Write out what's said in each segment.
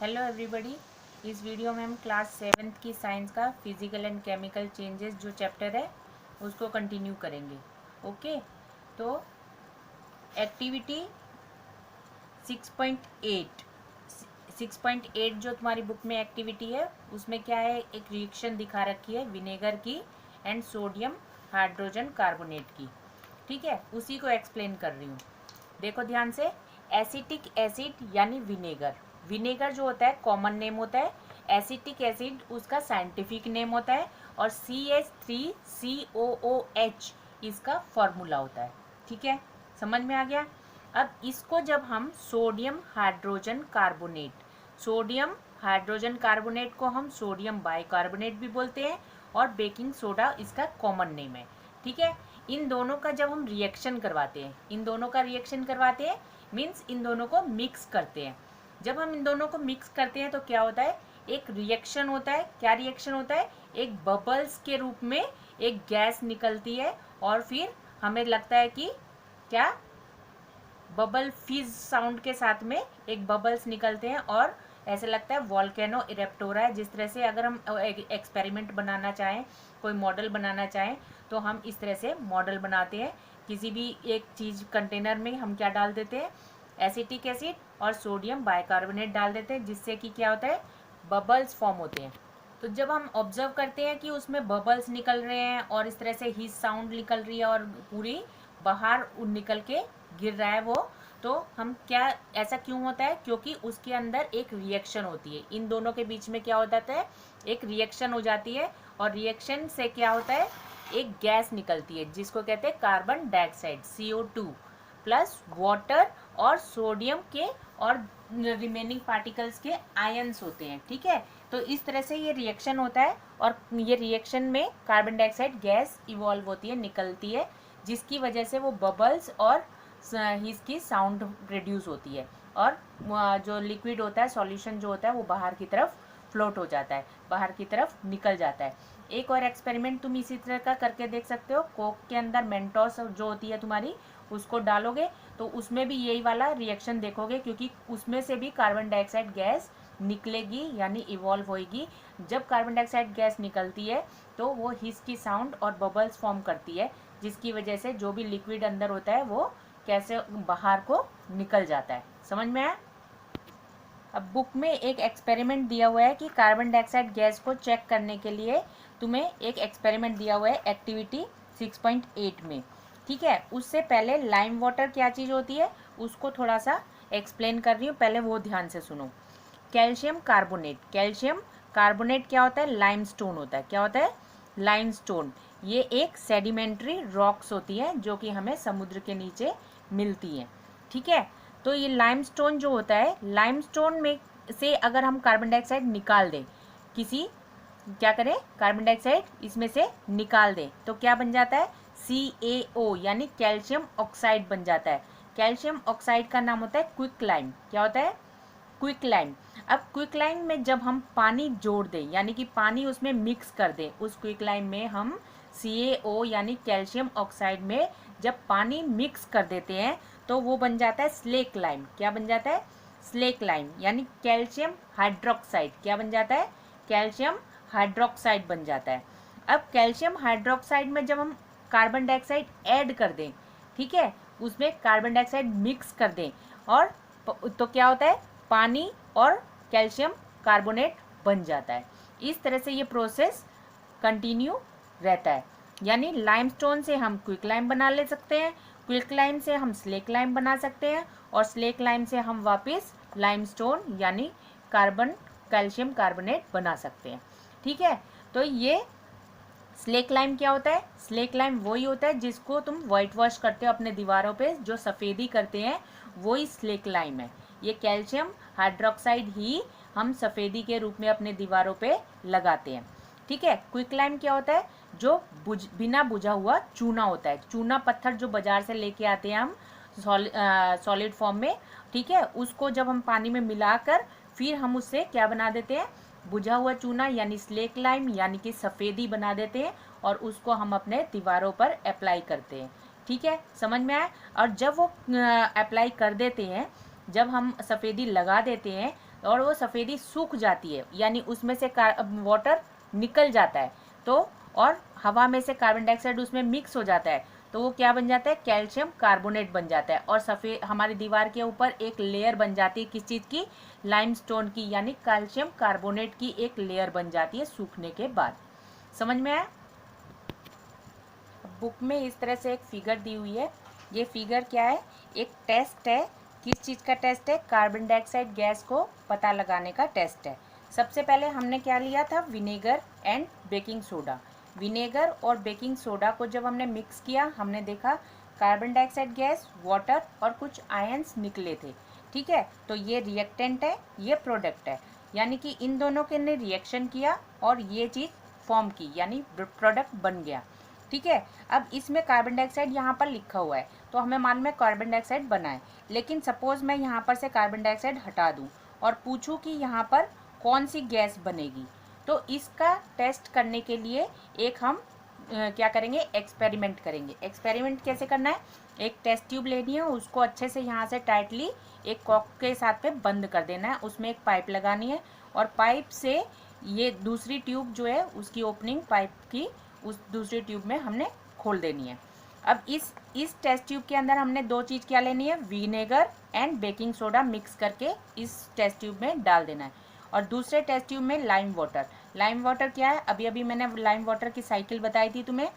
Hello everybody. इस video में हम क्लास 7th की साइंस का फिजिकल एंड केमिकल चेंजेस जो चैप्टर है उसको कंटिन्यू करेंगे। ओके, तो एक्टिविटी 6.8 6.8 जो तुम्हारी बुक में एक्टिविटी है उसमें क्या है, एक रिएक्शन दिखा रखी है विनेगर की एंड सोडियम हाइड्रोजन कार्बोनेट की। ठीक है, उसी को एक्सप्लेन कर रही हूँ। देखो ध्यान से, एसिटिक एसिड यानी विनेगर। विनेगर जो होता है कॉमन नेम होता है, एसिटिक एसिड उसका साइंटिफिक नेम होता है, और CH3COOH इसका फॉर्मूला होता है। ठीक है, समझ में आ गया। अब इसको जब हम sodium hydrogen carbonate, sodium hydrogen carbonate को हम सोडियम बाइकार्बोनेट भी बोलते हैं, और बेकिंग सोडा इसका कॉमन नेम है। ठीक है, इन दोनों का जब हम रिएक्शन करवाते हैं, इन दोनों का रिएक्शन करवाते हैं मीन्स इन दोनों को मिक्स करते हैं। जब हम इन दोनों को मिक्स करते हैं तो क्या होता है, एक रिएक्शन होता है। क्या रिएक्शन होता है, एक बबल्स के रूप में एक गैस निकलती है, और फिर हमें लगता है कि क्या, बबल फिज साउंड के साथ में एक बबल्स निकलते हैं, और ऐसे लगता है वॉल्केनो इरेप्ट हो रहा है। जिस तरह से अगर हम एक्सपेरिमेंट बनाना चाहें, कोई मॉडल बनाना चाहें, तो हम इस तरह से मॉडल बनाते हैं। किसी भी एक चीज़ कंटेनर में हम क्या डाल देते हैं, एसिटिक एसिड और सोडियम बाइकार्बोनेट डाल देते हैं, जिससे कि क्या होता है, बबल्स फॉर्म होते हैं। तो जब हम ऑब्जर्व करते हैं कि उसमें बबल्स निकल रहे हैं और इस तरह से हीट साउंड निकल रही है और पूरी बाहर निकल के गिर रहा है वो, तो हम क्या, ऐसा क्यों होता है, क्योंकि उसके अंदर एक रिएक्शन होती है। इन दोनों के बीच में क्या हो जाता है, एक रिएक्शन हो जाती है, और रिएक्शन से क्या होता है, एक गैस निकलती है जिसको कहते हैं carbon dioxide CO2 plus water और सोडियम के और रिमेनिंग पार्टिकल्स के आयंस होते हैं। ठीक है, तो इस तरह से ये रिएक्शन होता है, और ये रिएक्शन में कार्बन डाइऑक्साइड गैस इवॉल्व होती है, निकलती है, जिसकी वजह से वो बबल्स और इसकी साउंड प्रोड्यूस होती है, और जो लिक्विड होता है, सॉल्यूशन जो होता है, वो बाहर की तरफ फ्लोट हो जाता है, बाहर की तरफ निकल जाता है। एक और एक्सपेरिमेंट तुम इसी तरह का करके देख सकते हो। कोक के अंदर मेंटोस जो होती है तुम्हारी, उसको डालोगे तो उसमें भी यही वाला रिएक्शन देखोगे, क्योंकि उसमें से भी कार्बन डाइऑक्साइड गैस निकलेगी यानी इवॉल्व होएगी। जब कार्बन डाइऑक्साइड गैस निकलती है तो वो हिस की साउंड और बबल्स फॉर्म करती है, जिसकी वजह से जो भी लिक्विड अंदर होता है वो कैसे बाहर को निकल जाता है। समझ में आया। अब बुक में एक एक्सपेरिमेंट दिया हुआ है कि कार्बन डाइऑक्साइड गैस को चेक करने के लिए तुम्हें एक एक्सपेरिमेंट दिया हुआ है एक्टिविटी 6.8 में। ठीक है, उससे पहले लाइम वाटर क्या चीज़ होती है उसको थोड़ा सा एक्सप्लेन कर रही हूँ, पहले वो ध्यान से सुनो। कैल्शियम कार्बोनेट, कैल्शियम कार्बोनेट क्या होता है, लाइमस्टोन होता है। क्या होता है, लाइमस्टोन। ये एक सेडिमेंट्री रॉक्स होती है जो कि हमें समुद्र के नीचे मिलती हैं। ठीक है, तो ये लाइमस्टोन जो होता है, लाइमस्टोन में से अगर हम कार्बन डाइऑक्साइड निकाल दें, किसी, क्या करें, कार्बन डाइऑक्साइड इसमें से निकाल दें, तो क्या बन जाता है, CaO यानी कैल्शियम ऑक्साइड बन जाता है। कैल्शियम ऑक्साइड का नाम होता है क्विक लाइम। क्या होता है, क्विक लाइम। अब क्विक लाइम में जब हम पानी जोड़ दें, यानी कि पानी उसमें मिक्स कर दें, उस क्विक लाइम में हम CaO यानी कैल्शियम ऑक्साइड में जब पानी मिक्स कर देते हैं तो वो बन जाता है स्लेक लाइम। क्या बन जाता है, स्लेक लाइम, यानी कैल्शियम हाइड्रोक्साइड। क्या बन जाता है, कैल्शियम हाइड्रोक्साइड बन जाता है। अब कैल्शियम हाइड्रोक्साइड में जब हम कार्बन डाइऑक्साइड ऐड कर दें, ठीक है, उसमें कार्बन डाइऑक्साइड मिक्स कर दें, और तो क्या होता है, पानी और कैल्शियम कार्बोनेट बन जाता है। इस तरह से ये प्रोसेस कंटिन्यू रहता है। यानी लाइमस्टोन से हम क्विक लाइम बना ले सकते हैं, क्विक लाइम से हम स्लेक लाइम बना सकते हैं, और स्लेक लाइम से हम वापस लाइमस्टोन यानी कार्बन कैल्शियम कार्बोनेट बना सकते हैं। ठीक है, तो ये स्लेक लाइम क्या होता है, स्लेक लाइम वही होता है जिसको तुम वाइट वॉश करते हो अपने दीवारों पे, जो सफ़ेदी करते हैं वही स्लेक लाइम है। ये कैल्शियम हाइड्रोक्साइड ही हम सफ़ेदी के रूप में अपने दीवारों पे लगाते हैं। ठीक है, क्विक लाइम क्या होता है, जो बिना बुझा हुआ चूना होता है। चूना पत्थर जो बाजार से लेके आते हैं हम सॉलिड फॉर्म में, ठीक है, उसको जब हम पानी में मिलाकर फिर हम उससे क्या बना देते हैं, बुझा हुआ चूना यानी स्लेक लाइम यानी कि सफ़ेदी बना देते हैं, और उसको हम अपने दीवारों पर अप्लाई करते हैं। ठीक है, समझ में आया। और जब वो अप्लाई कर देते हैं, जब हम सफ़ेदी लगा देते हैं और वो सफ़ेदी सूख जाती है, यानी उसमें से वाटर निकल जाता है, तो और हवा में से कार्बन डाइऑक्साइड उसमें मिक्स हो जाता है, तो वो क्या बन जाता है, कैल्शियम कार्बोनेट बन जाता है। और सफ़ेद हमारी दीवार के ऊपर एक लेयर बन जाती है, किस चीज़ की, लाइमस्टोन की, यानी कैल्शियम कार्बोनेट की एक लेयर बन जाती है सूखने के बाद। समझ में आया? बुक में इस तरह से एक फिगर दी हुई है। ये फिगर क्या है, एक टेस्ट है। किस चीज़ का टेस्ट है, कार्बन डाइऑक्साइड गैस को पता लगाने का टेस्ट है। सबसे पहले हमने क्या लिया था, vinegar and baking soda. Vinegar और बेकिंग सोडा को जब हमने मिक्स किया, हमने देखा कार्बन डाइऑक्साइड गैस, वाटर और कुछ आयंस निकले थे। ठीक है, तो ये रिएक्टेंट है, ये प्रोडक्ट है, यानी कि इन दोनों के ने रिएक्शन किया और ये चीज़ फॉर्म की, यानी प्रोडक्ट बन गया। ठीक है, अब इसमें कार्बन डाइऑक्साइड यहाँ पर लिखा हुआ है, तो हमें मालूम है कार्बन डाइऑक्साइड बना है। लेकिन सपोज मैं यहाँ पर से कार्बन डाइऑक्साइड हटा दूँ और पूछूँ कि यहाँ पर कौन सी गैस बनेगी, तो इसका टेस्ट करने के लिए एक हम क्या करेंगे, एक्सपेरिमेंट करेंगे। एक्सपेरिमेंट कैसे करना है, एक टेस्ट ट्यूब लेनी है, उसको अच्छे से यहाँ से टाइटली एक कॉक के साथ पे बंद कर देना है, उसमें एक पाइप लगानी है और पाइप से ये दूसरी ट्यूब जो है उसकी ओपनिंग पाइप की उस दूसरी ट्यूब में हमने खोल देनी है। अब इस टेस्ट ट्यूब के अंदर हमने दो चीज़ क्या लेनी है, vinegar and baking soda mix करके इस टेस्ट ट्यूब में डाल देना है। और दूसरे टेस्ट ट्यूब में लाइम वाटर। लाइम वाटर क्या है, अभी अभी मैंने लाइम वाटर की साइकिल बताई थी तुम्हें।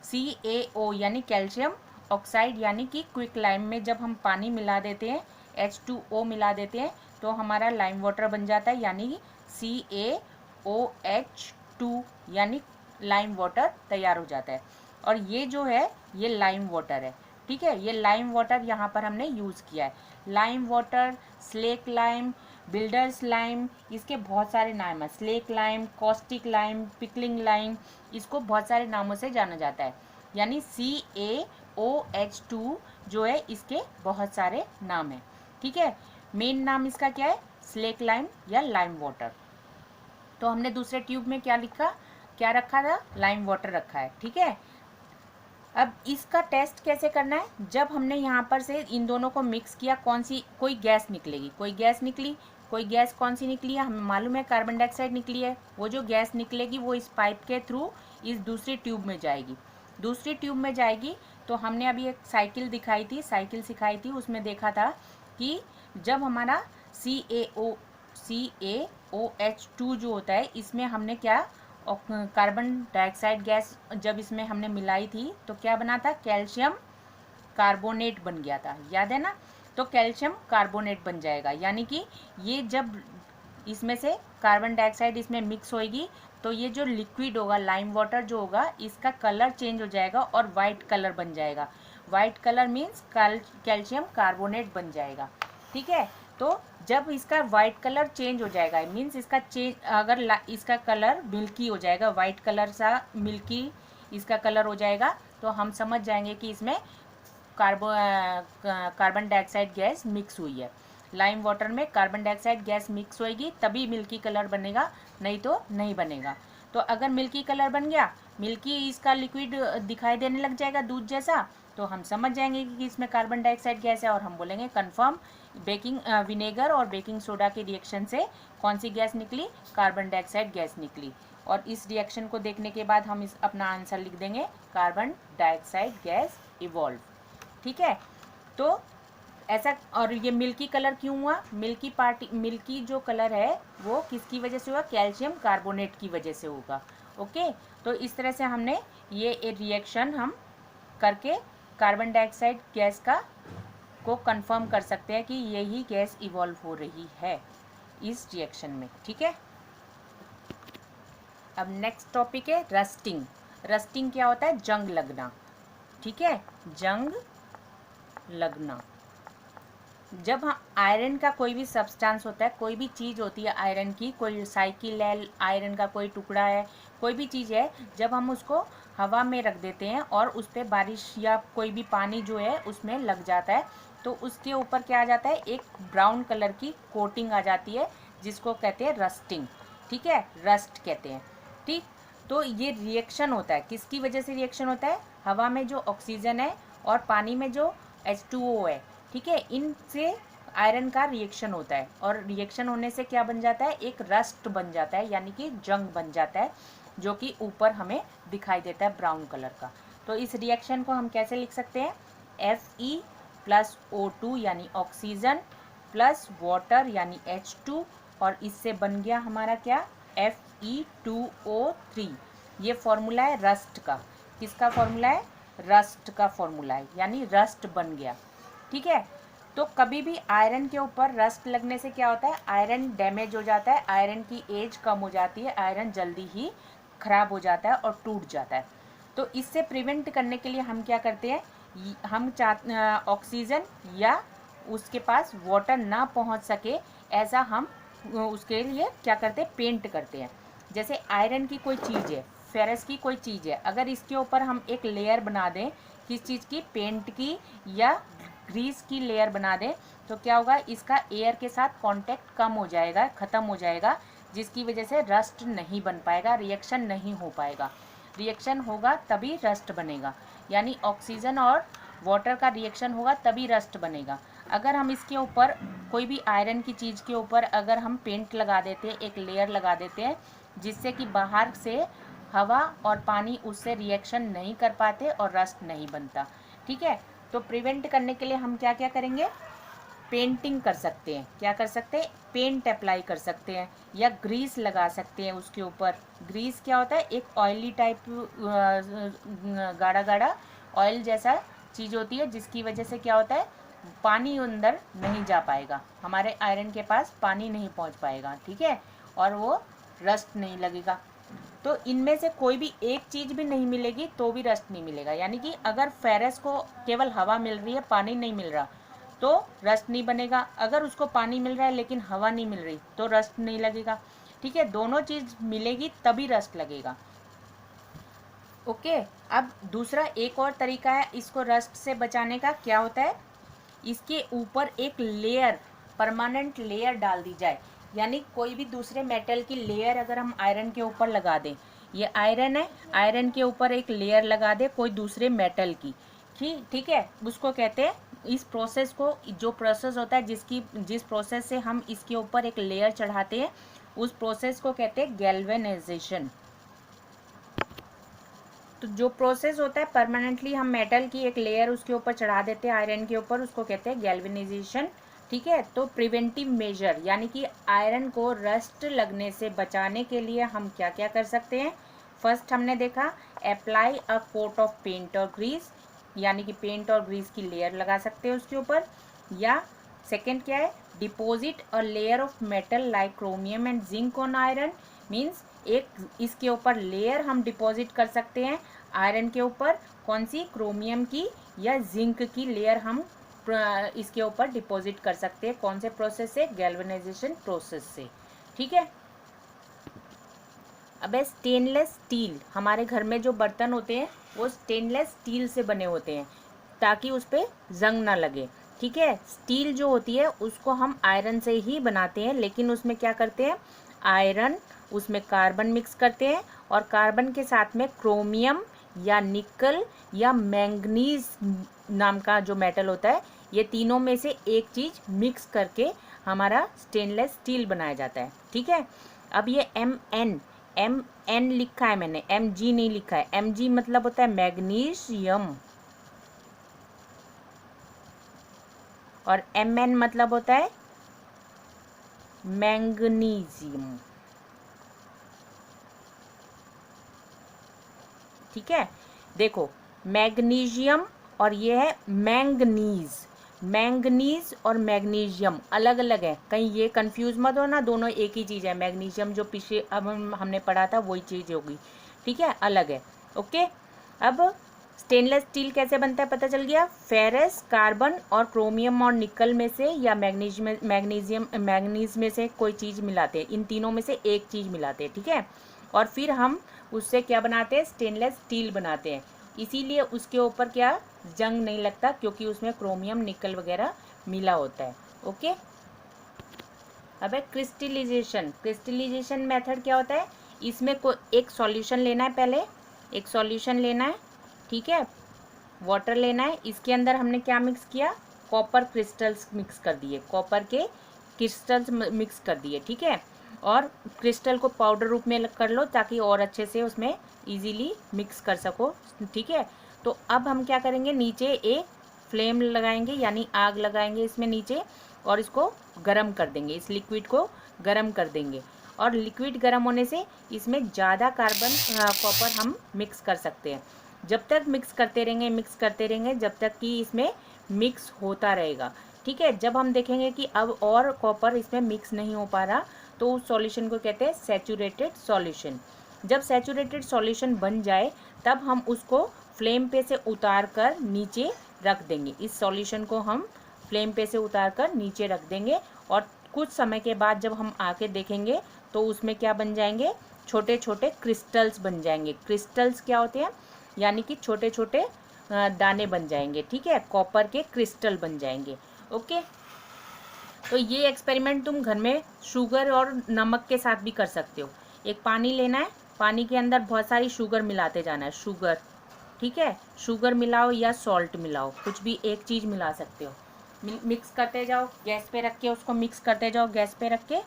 CaO यानी कैल्शियम ऑक्साइड, यानी कि क्विक लाइम में जब हम पानी मिला देते हैं, H2O मिला देते हैं, तो हमारा लाइम वाटर बन जाता है, यानी CaOH2 यानी लाइम वाटर तैयार हो जाता है। और ये जो है ये लाइम वाटर है। ठीक है, ये लाइम वाटर यहाँ पर हमने यूज़ किया है। Lime water, slack lime, builders lime, इसके बहुत सारे नाम हैं। Slack lime, caustic lime, pickling lime, इसको बहुत सारे नामों से जाना जाता है। यानी CaOH2 जो है इसके बहुत सारे नाम हैं। ठीक है, मेन नाम इसका क्या है, स्लेक लाइम या लाइम वाटर। तो हमने दूसरे ट्यूब में क्या लिखा, क्या रखा था, लाइम वाटर रखा है। ठीक है, अब इसका टेस्ट कैसे करना है, जब हमने यहाँ पर से इन दोनों को मिक्स किया, कौन सी कोई गैस निकलेगी, कोई गैस निकली, कोई गैस कौन सी निकली है, हमें मालूम है कार्बन डाइऑक्साइड निकली है। वो जो गैस निकलेगी वो इस पाइप के थ्रू इस दूसरी ट्यूब में जाएगी। दूसरी ट्यूब में जाएगी तो हमने अभी एक साइकिल दिखाई थी, साइकिल सिखाई थी, उसमें देखा था कि जब हमारा CaOH2 जो होता है, इसमें हमने क्या, कार्बन डाइऑक्साइड गैस जब इसमें हमने मिलाई थी तो क्या बना था, कैल्शियम कार्बोनेट बन गया था, याद है ना। तो कैल्शियम कार्बोनेट बन जाएगा, यानी कि ये जब इसमें से कार्बन डाइऑक्साइड इसमें मिक्स होएगी तो ये जो लिक्विड होगा, लाइम वाटर जो होगा, इसका कलर चेंज हो जाएगा और वाइट कलर बन जाएगा। White colour means calcium carbonate बन जाएगा। ठीक है, तो जब इसका वाइट कलर चेंज हो जाएगा, मीन्स इसका चेंज, अगर इसका कलर मिल्की हो जाएगा, वाइट कलर सा मिल्की इसका कलर हो जाएगा, तो हम समझ जाएंगे कि इसमें कार्बन डाइऑक्साइड गैस मिक्स हुई है। लाइम वाटर में कार्बन डाइऑक्साइड गैस मिक्स होएगी तभी मिल्की कलर बनेगा, नहीं तो नहीं बनेगा। तो अगर मिल्की कलर बन गया, मिल्की इसका लिक्विड दिखाई देने लग जाएगा दूध जैसा, तो हम समझ जाएंगे कि इसमें कार्बन डाइऑक्साइड गैस है और हम बोलेंगे कंफर्म, विनेगर और बेकिंग सोडा के रिएक्शन से कौन सी गैस निकली, कार्बन डाइऑक्साइड गैस निकली। और इस रिएक्शन को देखने के बाद हम इस अपना आंसर लिख देंगे, कार्बन डाइऑक्साइड गैस इवॉल्व। ठीक है, तो ऐसा। और ये मिल्की कलर क्यों हुआ, मिल्की जो कलर है वो किसकी वजह से हुआ, कैल्शियम कार्बोनेट की वजह से होगा। ओके, तो इस तरह से हमने ये एक रिएक्शन हम करके कार्बन डाइऑक्साइड गैस को कंफर्म कर सकते हैं कि यही गैस इवॉल्व हो रही है इस रिएक्शन में। ठीक है, अब नेक्स्ट टॉपिक है रस्टिंग। रस्टिंग क्या होता है, जंग लगना। ठीक है, जंग लगना। जब हम आयरन का कोई भी सब्सटेंस होता है, कोई भी चीज़ होती है आयरन की, कोई साइकिल है, आयरन का कोई टुकड़ा है, कोई भी चीज़ है, जब हम उसको हवा में रख देते हैं और उस पर बारिश या कोई भी पानी जो है उसमें लग जाता है, तो उसके ऊपर क्या आ जाता है, एक ब्राउन कलर की कोटिंग आ जाती है, जिसको कहते हैं रस्टिंग। ठीक है, रस्ट कहते हैं। ठीक, तो ये रिएक्शन होता है, किसकी वजह से रिएक्शन होता है, हवा में जो ऑक्सीजन है और पानी में जो H2O है, ठीक है, इनसे आयरन का रिएक्शन होता है और रिएक्शन होने से क्या बन जाता है, एक रस्ट बन जाता है, यानी कि जंग बन जाता है, जो कि ऊपर हमें दिखाई देता है ब्राउन कलर का। तो इस रिएक्शन को हम कैसे लिख सकते हैं, Fe प्लस O2 यानी ऑक्सीजन प्लस वाटर यानी H2, और इससे बन गया हमारा क्या, Fe2O3। ये फॉर्मूला है रस्ट का। किसका फॉर्मूला है, रस्ट का फॉर्मूला है, यानी रस्ट बन गया। ठीक है, तो कभी भी आयरन के ऊपर रस्ट लगने से क्या होता है, आयरन डैमेज हो जाता है, आयरन की एज कम हो जाती है, आयरन जल्दी ही खराब हो जाता है और टूट जाता है। तो इससे प्रिवेंट करने के लिए हम क्या करते हैं, हम ऑक्सीजन या उसके पास वाटर ना पहुंच सके, ऐसा हम उसके लिए क्या करते हैं, पेंट करते हैं। जैसे आयरन की कोई चीज़ है, फेरस की कोई चीज़ है, अगर इसके ऊपर हम एक लेयर बना दें, किस चीज़ की, पेंट की या ग्रीस की लेयर बना दें, तो क्या होगा, इसका एयर के साथ कांटेक्ट कम हो जाएगा, ख़त्म हो जाएगा, जिसकी वजह से रस्ट नहीं बन पाएगा, रिएक्शन नहीं हो पाएगा। रिएक्शन होगा तभी रस्ट बनेगा, यानी ऑक्सीजन और वाटर का रिएक्शन होगा तभी रस्ट बनेगा। अगर हम इसके ऊपर कोई भी आयरन की चीज़ के ऊपर अगर हम पेंट लगा देते हैं, एक लेयर लगा देते हैं, जिससे कि बाहर से हवा और पानी उससे रिएक्शन नहीं कर पाते और रस्ट नहीं बनता। ठीक है, तो प्रिवेंट करने के लिए हम क्या क्या करेंगे, पेंटिंग कर सकते हैं, क्या कर सकते हैं, पेंट अप्लाई कर सकते हैं या ग्रीस लगा सकते हैं उसके ऊपर। ग्रीस क्या होता है, एक ऑयली टाइप गाढ़ा गाढ़ा ऑयल जैसा चीज़ होती है, जिसकी वजह से क्या होता है, पानी अंदर नहीं जा पाएगा, हमारे आयरन के पास पानी नहीं पहुंच पाएगा। ठीक है, और वो रस्ट नहीं लगेगा। तो इनमें से कोई भी एक चीज़ भी नहीं मिलेगी तो भी रस्ट नहीं मिलेगा, यानी कि अगर फेरस को केवल हवा मिल रही है, पानी नहीं मिल रहा, तो रस्ट नहीं बनेगा। अगर उसको पानी मिल रहा है लेकिन हवा नहीं मिल रही, तो रस्ट नहीं लगेगा। ठीक है, दोनों चीज़ मिलेगी तभी रस्ट लगेगा। ओके, अब दूसरा एक और तरीका है इसको रस्ट से बचाने का। क्या होता है, इसके ऊपर एक लेयर, परमानेंट लेयर डाल दी जाए, यानी कोई भी दूसरे मेटल की लेयर अगर हम आयरन के ऊपर लगा दें, ये आयरन है, आयरन के ऊपर एक लेयर लगा दे कोई दूसरे मेटल की, ठीक है, उसको कहते हैं, इस प्रोसेस को, जो प्रोसेस होता है जिस प्रोसेस से हम इसके ऊपर एक लेयर चढ़ाते हैं, उस प्रोसेस को कहते हैं गैल्वेनाइजेशन। तो जो प्रोसेस होता है, परमानेंटली हम मेटल की एक लेयर उसके ऊपर चढ़ा देते हैं आयरन के ऊपर, उसको कहते हैं गैल्वेनाइजेशन। ठीक है, तो प्रिवेंटिव मेजर, यानी कि आयरन को रस्ट लगने से बचाने के लिए हम क्या क्या कर सकते हैं। फर्स्ट हमने देखा, apply a coat of paint और ग्रीस, यानी कि पेंट और ग्रीस की लेयर लगा सकते हैं उसके ऊपर। या सेकेंड क्या है, deposit a layer of metal like chromium and zinc on iron, means एक इसके ऊपर लेयर हम डिपॉजिट कर सकते हैं आयरन के ऊपर, कौन सी, क्रोमियम की या जिंक की लेयर हम इसके ऊपर डिपॉजिट कर सकते हैं, कौन से प्रोसेस से, गैल्वेनाइजेशन प्रोसेस से। ठीक है, अब है स्टेनलेस स्टील। हमारे घर में जो बर्तन होते हैं वो स्टेनलेस स्टील से बने होते हैं, ताकि उस पर जंग ना लगे। ठीक है, स्टील जो होती है उसको हम आयरन से ही बनाते हैं, लेकिन उसमें क्या करते हैं, आयरन, उसमें कार्बन मिक्स करते हैं, और कार्बन के साथ में क्रोमियम या निकल या मैंगनीज नाम का जो मेटल होता है, ये तीनों में से एक चीज़ मिक्स करके हमारा स्टेनलेस स्टील बनाया जाता है। ठीक है, अब ये एम एन लिखा है मैंने, Mg नहीं लिखा है। Mg मतलब होता है मैग्नीशियम, और Mn मतलब होता है मैंगनीशियम। ठीक है, देखो, मैग्नीशियम और ये है मैंगनीज। मैंगनीज और मैग्नीशियम अलग अलग है, कहीं ये कंफ्यूज मत हो ना, दोनों एक ही चीज़ है। मैग्नीशियम जो पिछले अब हमने पढ़ा था वही चीज़ होगी। ठीक है, अलग है। ओके, अब स्टेनलेस स्टील कैसे बनता है पता चल गया। फेरस, कार्बन और क्रोमियम और निकल में से या मैग्नीज में से कोई चीज़ मिलाते हैं, इन तीनों में से एक चीज़ मिलाते हैं। ठीक है, और फिर हम उससे क्या बनाते हैं, स्टेनलेस स्टील बनाते हैं। इसीलिए उसके ऊपर क्या, जंग नहीं लगता, क्योंकि उसमें क्रोमियम, निकल वगैरह मिला होता है। ओके, अब है क्रिस्टलाइजेशन। क्रिस्टलाइजेशन मेथड क्या होता है, इसमें एक सॉल्यूशन लेना है, पहले एक सॉल्यूशन लेना है। ठीक है, वाटर लेना है, इसके अंदर हमने क्या मिक्स किया, कॉपर क्रिस्टल्स मिक्स कर दिए, कॉपर के क्रिस्टल्स मिक्स कर दिए, ठीक है। और क्रिस्टल को पाउडर रूप में कर लो ताकि और अच्छे से उसमें इजीली मिक्स कर सको, ठीक है। तो अब हम क्या करेंगे, नीचे एक फ्लेम लगाएंगे यानी आग लगाएंगे इसमें नीचे, और इसको गरम कर देंगे, इस लिक्विड को गरम कर देंगे। और लिक्विड गरम होने से इसमें ज़्यादा कार्बन कॉपर हम मिक्स कर सकते हैं। जब तक मिक्स करते रहेंगे जब तक कि इसमें मिक्स होता रहेगा, ठीक है। जब हम देखेंगे कि अब और कॉपर इसमें मिक्स नहीं हो पा रहा, तो उस सॉल्यूशन को कहते हैं सैचुरेटेड सॉल्यूशन। जब सैचुरेटेड सॉल्यूशन बन जाए तब हम उसको फ्लेम पे से उतार कर नीचे रख देंगे। इस सॉल्यूशन को हम फ्लेम पे से उतार कर नीचे रख देंगे, और कुछ समय के बाद जब हम आके देखेंगे तो उसमें क्या बन जाएंगे, छोटे छोटे क्रिस्टल्स बन जाएंगे। क्रिस्टल्स क्या होते हैं, यानी कि छोटे छोटे दाने बन जाएंगे, ठीक है, कॉपर के क्रिस्टल बन जाएंगे। ओके, तो ये एक्सपेरिमेंट तुम घर में शुगर और नमक के साथ भी कर सकते हो। एक पानी लेना है, पानी के अंदर बहुत सारी शुगर मिलाते जाना है, शुगर, ठीक है, शुगर मिलाओ या सॉल्ट मिलाओ, कुछ भी एक चीज़ मिला सकते हो। मिक्स करते जाओ, गैस पे रख के उसको मिक्स करते जाओ, गैस पे रख के,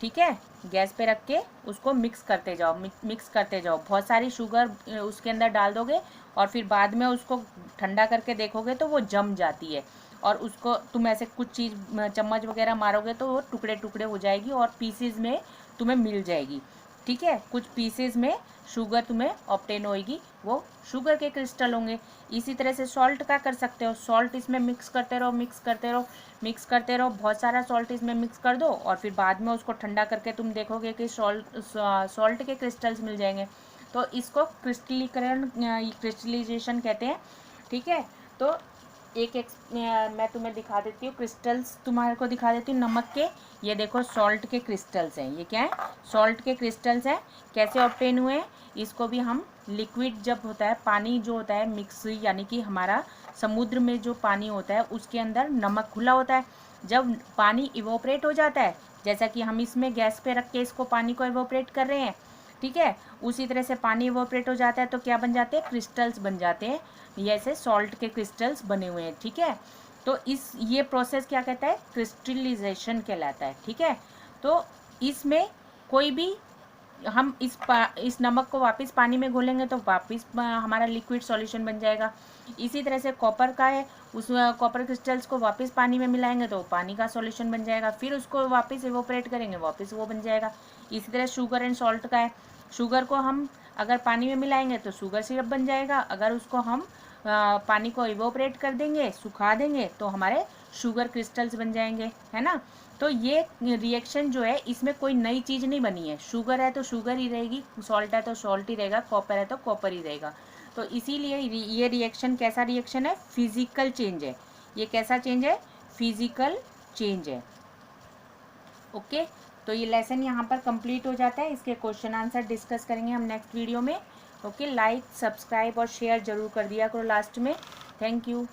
ठीक है, गैस पे रख के उसको मिक्स करते जाओ, मिक्स करते जाओ। बहुत सारी शुगर उसके अंदर डाल दोगे और फिर बाद में उसको ठंडा करके देखोगे तो वो जम जाती है, और उसको तुम ऐसे कुछ चीज़ चम्मच वगैरह मारोगे तो वो टुकड़े टुकड़े हो जाएगी और पीसेज में तुम्हें मिल जाएगी, ठीक है। कुछ पीसेज में शुगर तुम्हें ऑब्टेन होएगी, वो शुगर के क्रिस्टल होंगे। इसी तरह से सॉल्ट का कर सकते हो, सॉल्ट इसमें मिक्स करते रहो, मिक्स करते रहो, मिक्स करते रहो, बहुत सारा सॉल्ट इसमें मिक्स कर दो, और फिर बाद में उसको ठंडा करके तुम देखोगे कि सॉल्ट के क्रिस्टल्स मिल जाएंगे। तो इसको क्रिस्टलाइजेशन कहते हैं, ठीक है। तो मैं तुम्हें दिखा देती हूँ, क्रिस्टल्स तुम्हारे को दिखा देती हूँ नमक के। ये देखो सॉल्ट के क्रिस्टल्स हैं, ये क्या है, सॉल्ट के क्रिस्टल्स हैं। कैसे ऑब्टेन हुए हैं, इसको भी हम लिक्विड जब होता है, पानी जो होता है मिक्स, यानी कि हमारा समुद्र में जो पानी होता है उसके अंदर नमक घुला होता है। जब पानी इवोपरेट हो जाता है, जैसा कि हम इसमें गैस पे रख के इसको पानी को इवोपरेट कर रहे हैं, ठीक है, उसी तरह से पानी इवोपरेट हो जाता है तो क्या बन जाते हैं, क्रिस्टल्स बन जाते हैं। ये ऐसे सॉल्ट के क्रिस्टल्स बने हुए हैं, ठीक है। तो ये प्रोसेस क्या कहता है, क्रिस्टलाइजेशन कहलाता है, ठीक है। तो इसमें कोई भी हम इस नमक को वापस पानी में घोलेंगे तो वापस हमारा लिक्विड सॉल्यूशन बन जाएगा। इसी तरह से कॉपर का है, उस कॉपर क्रिस्टल्स को वापस पानी में मिलाएंगे तो पानी का सॉल्यूशन बन जाएगा, फिर उसको वापस इवोपरेट करेंगे, वापस वो बन जाएगा। इसी तरह शुगर एंड सॉल्ट का है, शुगर को हम अगर पानी में मिलाएंगे तो शुगर सिरप बन जाएगा, अगर उसको हम पानी को इवोपरेट कर देंगे, सुखा देंगे, तो हमारे शुगर क्रिस्टल्स बन जाएंगे, है ना। तो ये रिएक्शन जो है इसमें कोई नई चीज़ नहीं बनी है, शुगर है तो शुगर ही रहेगी, सॉल्ट है तो सॉल्ट ही रहेगा, कॉपर है तो कॉपर ही रहेगा। तो इसीलिए ये रिएक्शन कैसा रिएक्शन है, फिजिकल चेंज है। ये कैसा चेंज है, फिजिकल चेंज है। ओके, तो ये लेसन यहाँ पर कंप्लीट हो जाता है। इसके क्वेश्चन आंसर डिस्कस करेंगे हम नेक्स्ट वीडियो में। ओके, लाइक सब्सक्राइब और शेयर जरूर कर दिया करो लास्ट में। Thank you.